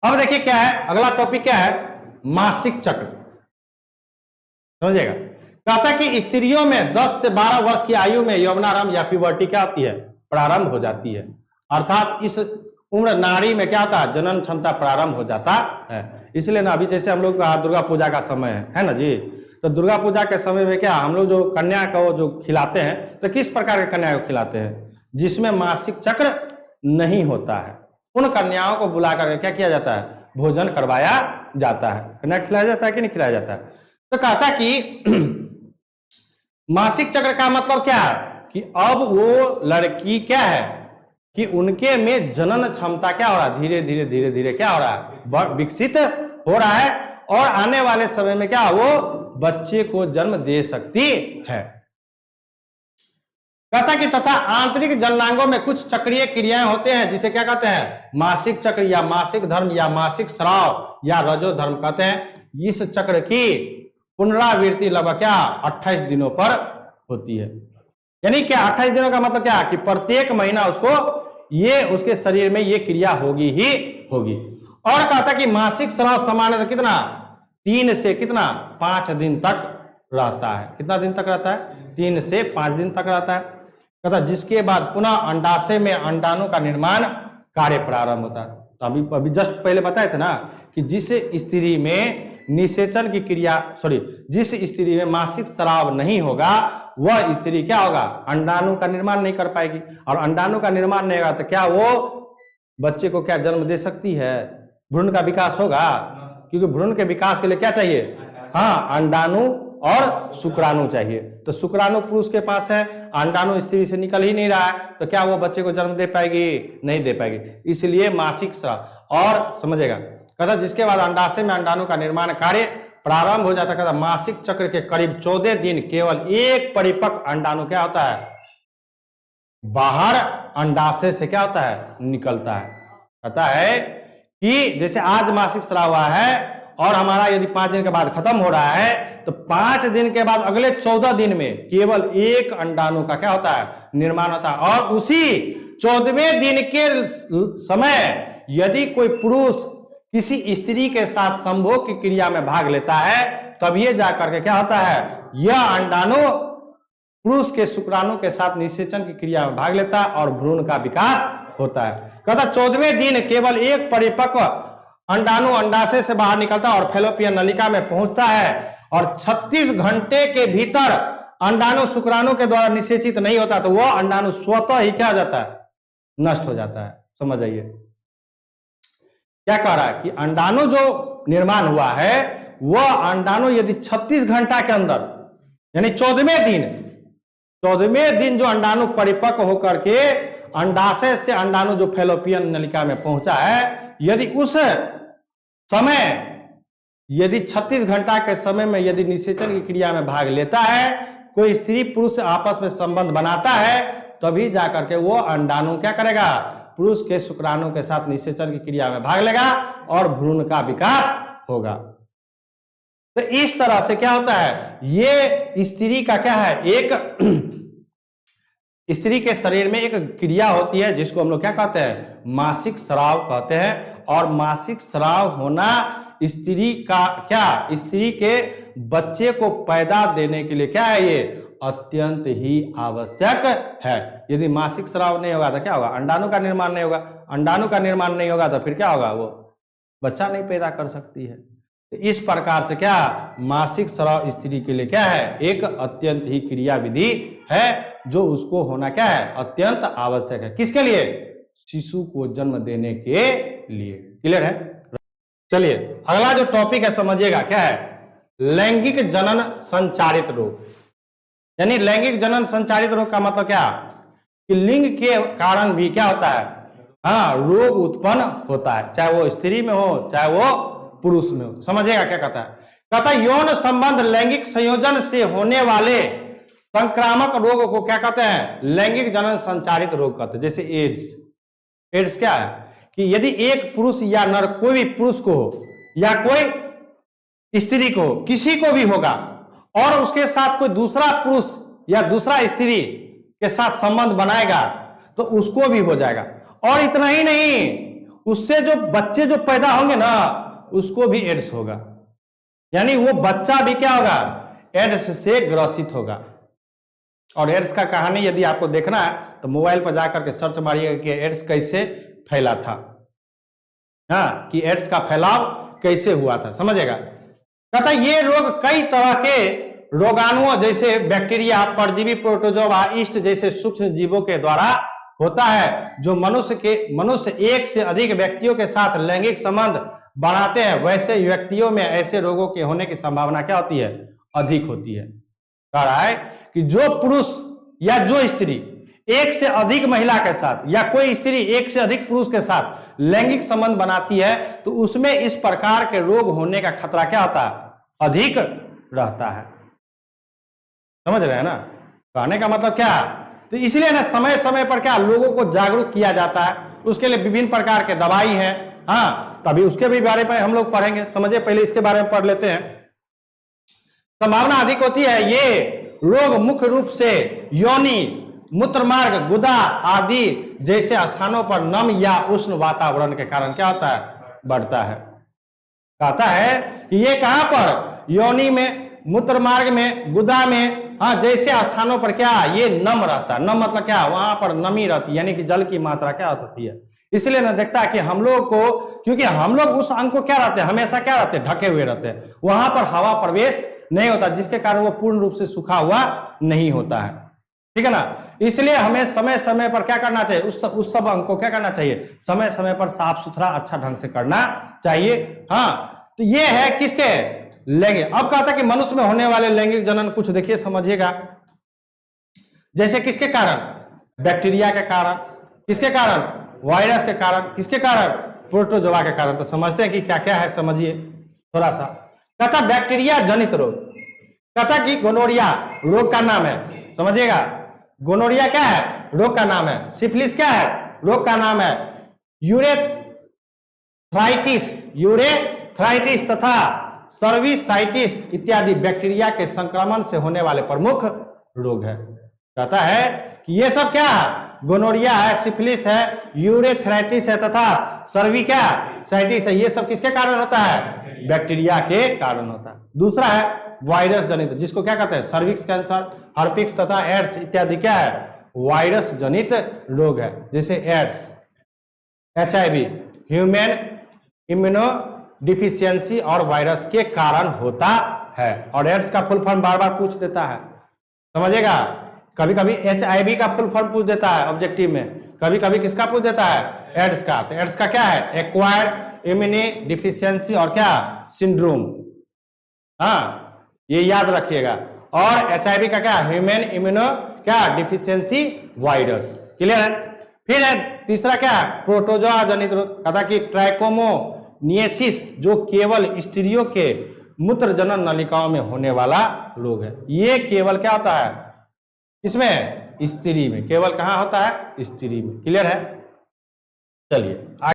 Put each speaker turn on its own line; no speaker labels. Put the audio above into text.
अब देखिए क्या है, अगला टॉपिक क्या है, मासिक चक्र। समझिएगा, कहता है कि स्त्रियों में 10 से 12 वर्ष की आयु में यौवनारंभ या प्यूबर्टी क्या होती है, प्रारंभ हो जाती है। अर्थात इस उम्र नारी में क्या होता है, जनन क्षमता प्रारंभ हो जाता है। इसलिए ना अभी जैसे हम लोग का दुर्गा पूजा का समय है ना जी, तो दुर्गा पूजा के समय में क्या हम लोग जो कन्या को जो खिलाते हैं, तो किस प्रकार के कन्या को खिलाते हैं, जिसमें मासिक चक्र नहीं होता है, उन कन्याओं को बुला करके क्या किया जाता है, भोजन करवाया जाता है। कन्या खिलाया जाता है कि नहीं खिलाया जाता है। तो कहता कि मासिक चक्र का मतलब क्या है कि अब वो लड़की क्या है कि उनके में जनन क्षमता क्या हो रहा है, धीरे धीरे धीरे धीरे क्या हो रहा है, विकसित हो रहा है, और आने वाले समय में क्या वो बच्चे को जन्म दे सकती है। कहता कि तथा आंतरिक जननांगों में कुछ चक्रीय क्रियाएं होते हैं, जिसे क्या कहते हैं, मासिक चक्र या मासिक धर्म या मासिक स्राव या रजो धर्म कहते हैं। इस चक्र की पुनरावृत्ति लगभग क्या 28 दिनों पर होती है। यानी क्या 28 दिनों का मतलब क्या कि प्रत्येक महीना उसको ये उसके शरीर में ये क्रिया होगी ही होगी। और कहता कि मासिक स्राव सामान्यतः कितना 3 से कितना 5 दिन तक रहता है। कितना दिन तक रहता है, 3 से 5 दिन तक रहता है। कहता जिसके बाद पुनः अंडाशय में अंडाणु का निर्माण कार्य प्रारंभ होता है। तो अभी जस्ट पहले बताए थे ना कि जिस स्त्री में निषेचन की क्रिया जिस स्त्री में मासिक स्राव नहीं होगा वह स्त्री क्या होगा, अंडाणु का निर्माण नहीं कर पाएगी, और अंडाणु का निर्माण नहीं होगा तो क्या वो बच्चे को क्या जन्म दे सकती है, भ्रूण का विकास होगा। क्योंकि भ्रूण के विकास के लिए क्या चाहिए, हाँ अंडाणु और शुक्राणु चाहिए। तो शुक्राणु पुरुष के पास है, अंडाणु स्त्री से निकल ही नहीं रहा है, तो क्या वो बच्चे को जन्म दे पाएगी, नहीं दे पाएगी। इसलिए मासिक स्राव। और समझेगा, कहता जिसके बाद अंडाशय में अंडाणु का निर्माण कार्य प्रारंभ हो जाता है। कहता मासिक चक्र के करीब 14 दिन केवल एक परिपक्व अंडाणु क्या होता है, बाहर अंडाशय से क्या होता है, निकलता है। कहता है कि जैसे आज मासिक स्राव हुआ है और हमारा यदि 5 दिन के बाद खत्म हो रहा है, तो 5 दिन के बाद अगले 14 दिन में केवल एक अंडाणु का क्या होता है, निर्माण होता है। और उसी 14वें दिन के समय यदि कोई पुरुष किसी स्त्री के साथ संभोग की क्रिया में भाग लेता है, तब ये जाकर के क्या होता है, यह अंडाणु पुरुष के शुक्राणु के साथ निषेचन की क्रिया में भाग लेता है और भ्रूण का विकास होता है। कहता 14वें दिन केवल एक परिपक्व अंडाणु अंडाशय से बाहर निकलता है और फैलोपियन नलिका में पहुंचता है, और 36 घंटे के भीतर अंडाणु शुक्राणु के द्वारा निषेचित नहीं होता, तो वह अंडाणु स्वतः ही क्या हो जाता है, नष्ट हो जाता है। समझ आइए क्या कह रहा है कि अंडाणु जो निर्माण हुआ है वह अंडाणु यदि 36 घंटा के अंदर यानी 14वें दिन जो अंडाणु परिपक्व होकर के अंडाशय से अंडाणु जो फैलोपियन नलिका में पहुंचा है, यदि उस समय यदि 36 घंटा के समय में यदि निषेचन की क्रिया में भाग लेता है, कोई स्त्री पुरुष आपस में संबंध बनाता है, तभी जाकर के वो अंडाणु क्या करेगा, पुरुष के शुक्राणु के साथ निषेचन की क्रिया में भाग लेगा और भ्रूण का विकास होगा। तो इस तरह से क्या होता है, ये स्त्री का क्या है, एक स्त्री के शरीर में एक क्रिया होती है जिसको हम लोग क्या कहते हैं, मासिक स्राव कहते हैं। और मासिक स्राव होना स्त्री का क्या, स्त्री के बच्चे को पैदा देने के लिए क्या है, ये अत्यंत ही आवश्यक है। यदि मासिक स्राव नहीं होगा तो क्या होगा, अंडाणु का निर्माण नहीं होगा, अंडाणु का निर्माण नहीं होगा तो फिर क्या होगा, वो बच्चा नहीं पैदा कर सकती है। तो इस प्रकार से क्या मासिक स्राव स्त्री के लिए क्या है, एक अत्यंत ही क्रिया विधि है जो उसको होना क्या है, अत्यंत आवश्यक है। किसके लिए, शिशु को जन्म देने के लिए। क्लियर है। चलिए अगला जो टॉपिक है समझिएगा क्या है, लैंगिक जनन संचारित रोग। यानी लैंगिक जनन संचारित रोग का मतलब क्या कि लिंग के कारण भी क्या होता है, हाँ रोग उत्पन्न होता है, चाहे वो स्त्री में हो चाहे वो पुरुष में हो। समझिएगा क्या कहता है, कहता है यौन संबंध लैंगिक संयोजन से होने वाले संक्रामक रोग को क्या कहते हैं, लैंगिक जनन संचारित रोग कहते हैं। जैसे एड्स क्या है कि यदि एक पुरुष या नर कोई भी पुरुष को हो या कोई स्त्री को, किसी को भी होगा और उसके साथ कोई दूसरा पुरुष या दूसरा स्त्री के साथ संबंध बनाएगा तो उसको भी हो जाएगा। और इतना ही नहीं, उससे जो बच्चे जो पैदा होंगे ना उसको भी एड्स होगा, यानी वो बच्चा भी क्या होगा, एड्स से ग्रसित होगा। और एड्स का कहानी यदि आपको देखना है तो मोबाइल पर जाकर के सर्च मारिएगा कि एड्स कैसे फैला था, हाँ, कि एड्स का फैलाव कैसे हुआ था, समझेगा। कहता ये रोग कई तरह के रोगाणुओं जैसे बैक्टीरिया, परजीवी, प्रोटोजोआ, ईस्ट जैसे सूक्ष्म जीवों के द्वारा होता है। जो मनुष्य एक से अधिक व्यक्तियों के साथ लैंगिक संबंध बढ़ाते हैं, वैसे व्यक्तियों में ऐसे रोगों के होने की संभावना क्या होती है, अधिक होती है। कह रहा है कि जो पुरुष या जो स्त्री एक से अधिक महिला के साथ या कोई स्त्री एक से अधिक पुरुष के साथ लैंगिक संबंध बनाती है तो उसमें इस प्रकार के रोग होने का खतरा क्या होता है, अधिक रहता है। समझ रहे हैं ना, कहने का मतलब क्या। तो इसलिए ना समय समय पर क्या लोगों को जागरूक किया जाता है, उसके लिए विभिन्न प्रकार के दवाई हैं, हाँ, तभी उसके भी बारे में हम लोग पढ़ेंगे। समझिए, पहले इसके बारे में पढ़ लेते हैं। संभावना अधिक होती है ये रोग मुख्य रूप से योनि, मूत्रमार्ग, गुदा आदि जैसे स्थानों पर नम या उष्ण वातावरण के कारण क्या होता है, बढ़ता है। कहता है कि ये कहां पर, योनि में, मूत्रमार्ग में, गुदा में, हाँ, जैसे स्थानों पर क्या ये नम रहता है। नम मतलब क्या, वहां पर नमी रहती है, यानी कि जल की मात्रा क्या होती है। इसलिए ना देखता है कि हम लोग को, क्योंकि हम लोग उस अंग को क्या रहते हैं, हमेशा क्या रहते हैं, ढके हुए रहते हैं, वहां पर हवा प्रवेश नहीं होता, जिसके कारण वो पूर्ण रूप से सूखा हुआ नहीं होता है। ठीक है ना। इसलिए हमें समय समय पर क्या करना चाहिए, उस सब अंग को क्या करना चाहिए, समय समय पर साफ सुथरा अच्छा ढंग से करना चाहिए। हाँ, तो ये है किसके, लैंगिक। अब कहता कि मनुष्य में होने वाले लैंगिक जनन कुछ देखिए, समझिएगा। जैसे किसके कारण, बैक्टीरिया के कारण, किसके कारण, वायरस के कारण, किसके कारण, प्रोटोजोआ के कारण। तो समझते हैं कि क्या क्या है, समझिए थोड़ा सा। कहता बैक्टीरिया जनित रोग, कहता कि गोनोरिया रोग का नाम है, समझिएगा। गोनोरिया क्या है, रोग का नाम है। सिफिलिस क्या है, रोग का नाम है। यूरेथ्राइटिस तथा सर्विसाइटिस इत्यादि बैक्टीरिया के संक्रमण से होने वाले प्रमुख रोग है। कहता है कि ये सब क्या है, गोनोरिया है, सिफिलिस है, यूरेथ्राइटिस है तथा सर्विसाइटिस है। ये सब किसके कारण होता है, बैक्टीरिया के कारण होता है। दूसरा है वायरस जनित, जिसको क्या कहते हैं, सर्विक्स कैंसर, हर्पिक्स तथा एड्स इत्यादि क्या है, वायरस जनित रोग है। जैसे AIDS, HIV, human immunodeficiency और वायरस के कारण होता है। और एड्स का फुल फॉर्म बार बार पूछ देता है, समझिएगा। कभी कभी HIV का फुल फॉर्म पूछ देता है ऑब्जेक्टिव में, कभी कभी किसका पूछ देता है, एड्स का। तो एड्स का क्या है, एक्वायर्ड इम्यूनो डिफिशियंसी और क्या, सिंड्रोम। हाँ, ये याद रखिएगा। और HIV का क्या, ह्यूमन इम्यूनो क्या डिफिशियंसी वायरस। क्लियर है। फिर है तीसरा क्या, प्रोटोजोआ जनित रोग। कहा कि ट्राइकोमोनियसिस, जो केवल स्त्रियों के मूत्र जनन नलिकाओं में होने वाला रोग है। ये केवल क्या होता है, इसमें स्त्री में, केवल कहां होता है, स्त्री में। क्लियर है। चलिए